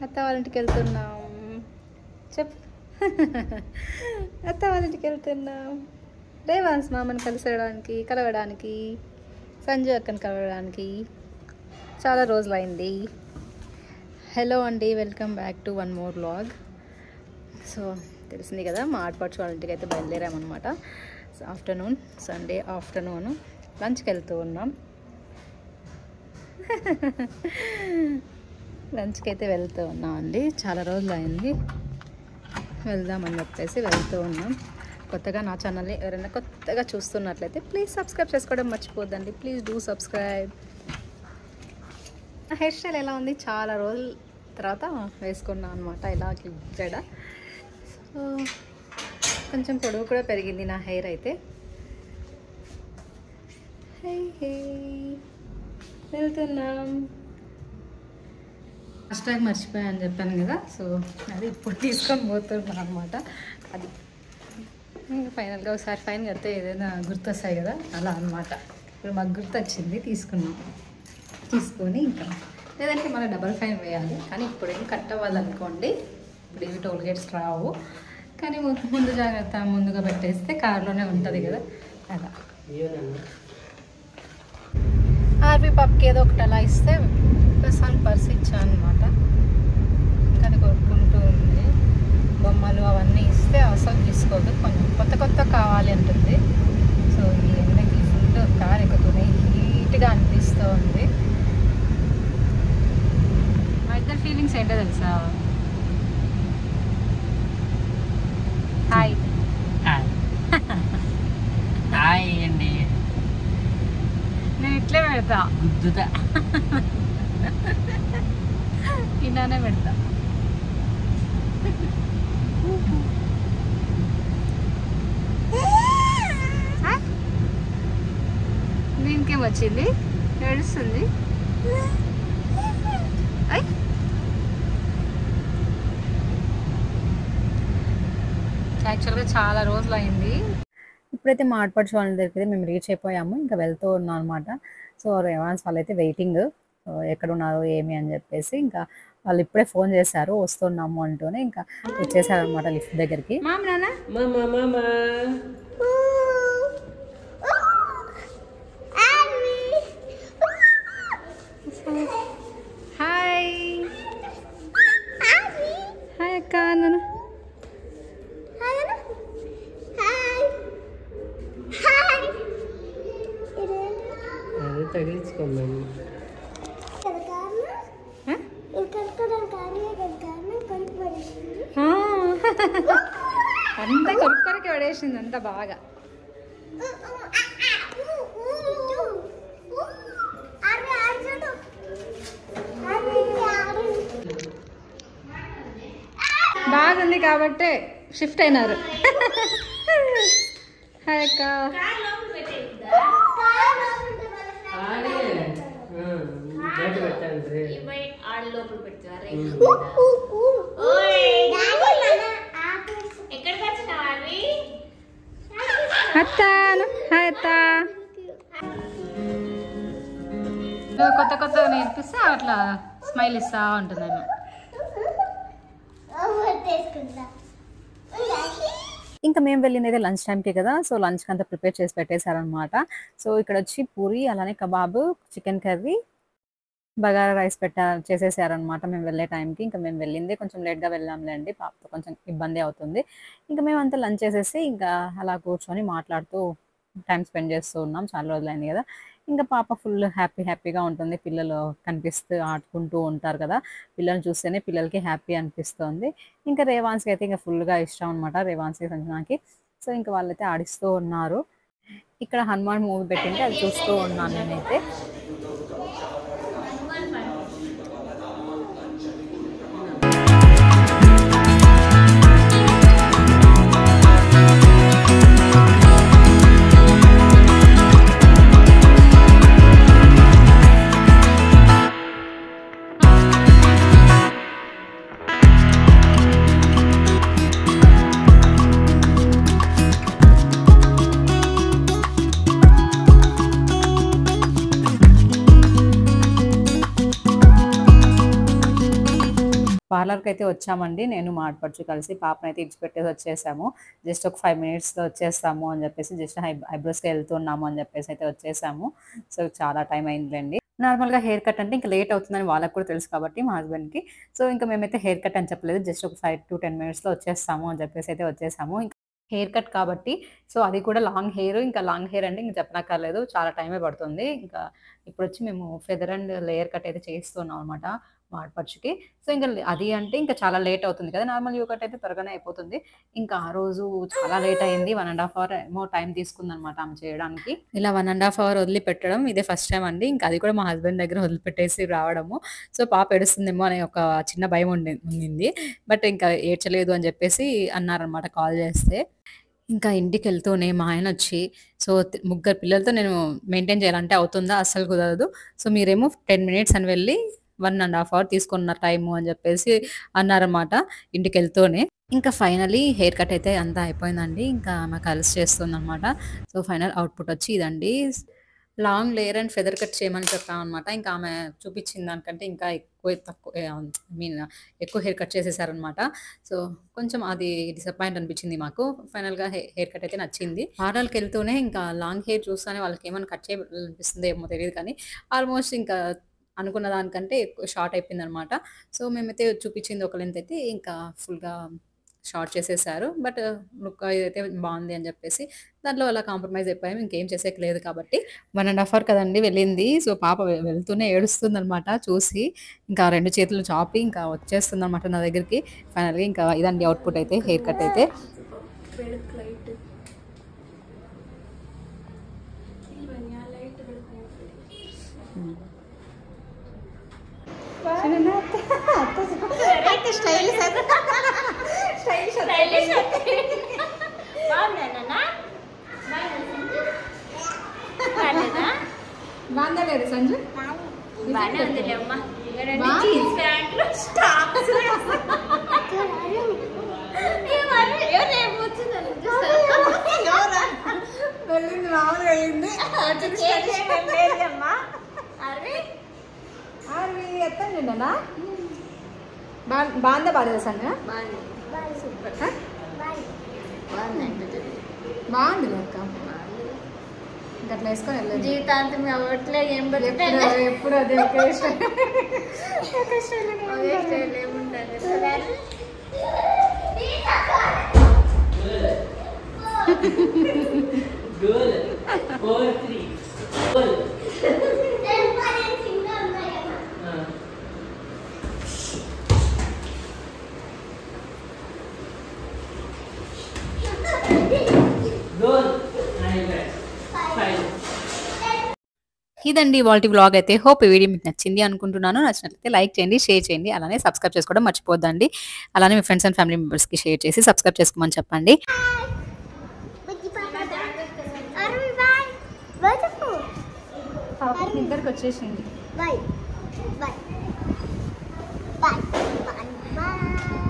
అత్త వాళ్ళ ఇంటికి వెళ్తున్నాం. చెప్పు. అత్త వాళ్ళ ఇంటికి వెళ్తున్నాం. రేవాన్స్ మామని కలవడానికి సంజు అక్కని కలవడానికి చాలా రోజులైంది. హలో అండి, welcome back to one more vlog. So తెలిసింది కదా, మా ఆడపడుచు వాళ్ళ ఇంటికి అయితే బయలుదేరామన్నమాట. ఆఫ్టర్నూన్, సండే ఆఫ్టర్నూన్ లంచ్కి వెళ్తూ ఉన్నాం. లంచ్కి అయితే వెళ్తూ ఉన్నాం అండి. చాలా రోజులు అయింది వెళ్దామని చెప్పేసి వెళ్తూ ఉన్నాం. కొత్తగా నా ఛానల్ని ఎవరైనా కొత్తగా చూస్తున్నట్లయితే ప్లీజ్ సబ్స్క్రైబ్ చేసుకోవడం మర్చిపోద్దండి. Please do subscribe. నా హెయిర్ స్టైల్ ఎలా ఉంది? చాలా రోజుల తర్వాత వేసుకున్నాను అనమాట. ఇలా జడ. సో కొంచెం పొడవు కూడా పెరిగింది నా హెయిర్ అయితే. వెళ్తున్నాం. హ్యాష్ట్యాగ్ మర్చిపోయా అని చెప్పాను కదా, సో అది ఇప్పుడు తీసుకొని పోతున్నాను అనమాట. అది ఫైనల్గా ఒకసారి ఫైన్ కడితే ఏదైనా గుర్తొస్తాయి కదా, అలా అనమాట. ఇప్పుడు మాకు గుర్తొచ్చింది, తీసుకొని ఇంకా లేదంటే మళ్ళీ డబల్ ఫైన్ వేయాలి. కానీ ఇప్పుడు ఏం కట్ అవ్వాలనుకోండి, ఇప్పుడు ఏమి టోల్ గేట్స్ రావు. కానీ ముందు జాగ్రత్త, ముందుగా పెట్టేస్తే కార్లోనే ఉంటుంది కదా, అలా. ఆర్వి పప్కి ఏదో ఒకటి అలా ఇస్తే పర్స్ ఇచ్చాను అనమాట. ఇంకా అది కొట్టుకుంటూ ఉంది. బొమ్మలు అవన్నీ ఇస్తే అసలు తీసుకోదు, కొంచెం కొత్త కావాలి అంటుంది. సో ఈ ఎండకి ఫుడ్ కార్ ఎక్కుతుంది, హీట్గా అనిపిస్తూ ఉంది. మా ఇద్దరు ఫీలింగ్స్ ఏంటో తెలుసా? హాయ్ హాయ్ అండి. నేను ఇట్లే పెడతా, గుద్దుతా, ఇలానే పెడతా. దీనికేం వచ్చింది? ఏడుస్తుంది. యాక్చువల్గా చాలా రోజులు అయింది. ఇప్పుడైతే మా ఆడపడుచు వాళ్ళ దగ్గరికి మేము రీచ్ అయిపోయాము. ఇంకా వెళ్తూ ఉన్నాం అనమాట. సో రేవాన్స్ వాళ్ళైతే వెయిటింగ్, ఎక్కడున్నారు ఏమి అని చెప్పేసి. ఇంకా వాళ్ళు ఇప్పుడే ఫోన్ చేశారు వస్తున్నాము అంటూనే ఇంకా వచ్చేసారనమాట లిఫ్ట్ దగ్గరికి. హాయ్ హాయ్ అక్క. తగిలించుకోమని అంతా కొరకొరకి పడేసింది, అంతా బాగా. బాగుంది కాబట్టి షిఫ్ట్ అయినారు. హాయ్ అక్క. అత్తాను. హాయ్ అత్త. కొత్త నేర్పిస్తే అట్లా స్మైల్ ఇస్తా ఉంటుందని. ఇంకా మేము వెళ్ళింది అయితే లంచ్ టైంకి కదా, సో లంచ్కి అంతా ప్రిపేర్ చేసి పెట్టేశారనమాట. సో ఇక్కడ వచ్చి పూరి, అలానే కబాబు, చికెన్ కర్రీ, బగారా రైస్ చేసేసారనమాట మేము వెళ్ళే టైంకి. ఇంకా మేము వెళ్ళింది కొంచెం లేట్గా వెళ్ళాంలేండి, పాపతో కొంచెం ఇబ్బంది అవుతుంది. ఇంకా మేమంతా లంచ్ చేసేసి ఇంకా అలా కూర్చొని మాట్లాడుతూ టైం స్పెండ్ చేస్తూ ఉన్నాం. చాలా రోజులైంది కదా. ఇంకా పాప ఫుల్ హ్యాపీగా ఉంటుంది. పిల్లలు కనిపిస్తూ ఆడుకుంటూ ఉంటారు కదా, పిల్లల్ని చూస్తేనే పిల్లలకి హ్యాపీ అనిపిస్తుంది. ఇంకా రేవాన్స్కి అయితే ఇంకా ఫుల్గా ఇష్టం అనమాట, రేవాన్స్కి సంజనాకి. సో ఇంకా వాళ్ళైతే ఆడిస్తూ ఉన్నారు. ఇక్కడ హనుమాన్ మూవీ పెట్టింటే అది చూస్తూ ఉన్నాను నేనైతే. పార్లర్కి అయితే వచ్చామండి, నేను మా ఆడపడుచు కలిసి పాపనైతే ఇడిచిపెట్టేసి వచ్చేసాము. జస్ట్ ఒక 5 మినిట్స్లో వచ్చేస్తాము అని చెప్పేసి, జస్ట్ ఐబ్రోస్కి వెళ్తున్నాము అని చెప్పేసి అయితే వచ్చేసాము. సో చాలా టైం అయిందిలేండి. నార్మల్గా హెయిర్ కట్ అంటే ఇంకా లేట్ అవుతుందని వాళ్ళకి కూడా తెలుసు కాబట్టి మా హస్బెండ్కి. సో ఇంకా మేమైతే హెయిర్ కట్ అని చెప్పలేదు, జస్ట్ ఒక 5 to 10 మినిట్స్లో వచ్చేస్తాము అని చెప్పేసి అయితే వచ్చేసాము. హెయిర్ కట్ కాబట్టి సో అది కూడా లాంగ్ హెయిర్. ఇంకా లాంగ్ హెయిర్ అంటే ఇంక చెప్పనక్కర్లేదు, చాలా టైమే పడుతుంది. ఇంకా ఇప్పుడొచ్చి మేము ఫెదర్ అండ్ లేయర్ కట్ అయితే చేస్తున్నాం అనమాట మా ఆడపడుచుకి. సో ఇంకా అది అంటే ఇంకా చాలా లేట్ అవుతుంది కదా, నార్మల్ యూ కట్ అయితే త్వరగానే అయిపోతుంది. ఇంకా ఆ రోజు చాలా లేట్ అయింది, 1.5 hour ఏమో టైం తీసుకుందనమాట ఆమె చేయడానికి. ఇలా 1.5 hour వదిలిపెట్టడం ఇదే ఫస్ట్ టైం అండి. ఇంకా అది కూడా మా హస్బెండ్ దగ్గర వదిలిపెట్టేసి రావడము. సో పాప ఏడుస్తుందేమో అనే ఒక చిన్న భయం ఉండింది. బట్ ఇంకా ఏడ్చలేదు అని చెప్పేసి అన్నారనమాట కాల్ చేస్తే. ఇంకా ఇంటికెళ్తూనే మా ఆయనొచ్చి, సో ముగ్గురు పిల్లలతో నేను మెయింటైన్ చేయాలంటే అవుతుందా? అస్సలు కుదరదు. సో మీరేమో 10 మినిట్స్ అని వెళ్ళి 1.5 hour తీసుకున్న టైము అని చెప్పేసి అన్నారన్నమాట ఇంటికెళ్తూనే. ఇంకా ఫైనల్లీ హెయిర్ కట్ అయితే అంతా అయిపోయిందండి. ఇంకా ఆమె కలిసి చేస్తుందనమాట. సో ఫైనల్ అవుట్‌పుట్ వచ్చి ఇదండి. Long layer and feather cut చేయమని చెప్పామనమాట. ఇంకా ఆమె చూపించిన దానికంటే ఇంకా ఎక్కువ హెయిర్ కట్ చేసేసారనమాట. సో కొంచెం అది డిసప్పాయింట్ అనిపించింది మాకు. ఫైనల్‌గా హెయిర్ కట్ అయితే నచ్చింది. పార్లర్‌కెళ్తూనే ఇంకా లాంగ్ హెయిర్ చూస్తానే వాళ్ళకేమన్నా కట్ చేయాలనిపిస్తుందో ఏమో తెలీదు కానీ, ఆల్మోస్ట్ ఇంకా అనుకున్న దానికంటే ఎక్కువ షార్ట్ అయిపోయిందనమాట. సో మేమైతే చూపించింది ఒక లెంత్ అయితే ఇంకా ఫుల్‌గా షార్ట్ చేసేసారు. బట్ లుక్ అయితే బాగుంది అని చెప్పేసి దాంట్లో అలా కాంప్రమైజ్ అయిపోయాము. ఇంకేం చేసేకి లేదు కాబట్టి. 1.5 hour కదండీ వెళ్ళింది. సో పాప వెళ్తూనే ఏడుస్తుందనమాట చూసి. ఇంకా 2 చేతులు చాపి ఇంకా వచ్చేస్తుందనమాట నా దగ్గరికి. ఫైనల్‌గా ఇంకా ఇదండి అవుట్‌పుట్ అయితే హెయిర్ కట్ అయితే. బాగుందా లేదు సంజు? బాగానే ఉందిలే అమ్మా. జీన్స్ ప్యాంట్లు స్టాప్స్ వెళ్ళింది మామూలుగా అయింది. ఎత్తండి బాగుందా బాగాలేదు సంజు? బాగుంది లెక్క. ఇంకా అట్లా వేసుకొని వెళ్ళలేదు జీవితాంతం అవ్వట్లే ఏం ఎప్పుడు అదే ఒకే ఇదండి ఇవాల్టి వ్లాగ్ అయితే. హోప్ ఈ వీడియో మీకు నచ్చింది అనుకుంటున్నాను. నచ్చినట్లయితే లైక్ చేయండి, షేర్ చేయండి, అలానే సబ్స్క్రైబ్ చేసుకోవడం మర్చిపోద్దండి. అలానే మీ ఫ్రెండ్స్ అండ్ ఫ్యామిలీ మెంబర్స్కి షేర్ చేసి సబ్స్క్రైబ్ చేసుకోమని చెప్పండి. ఇద్దరికి వచ్చేసింది. Bye bye bye bye.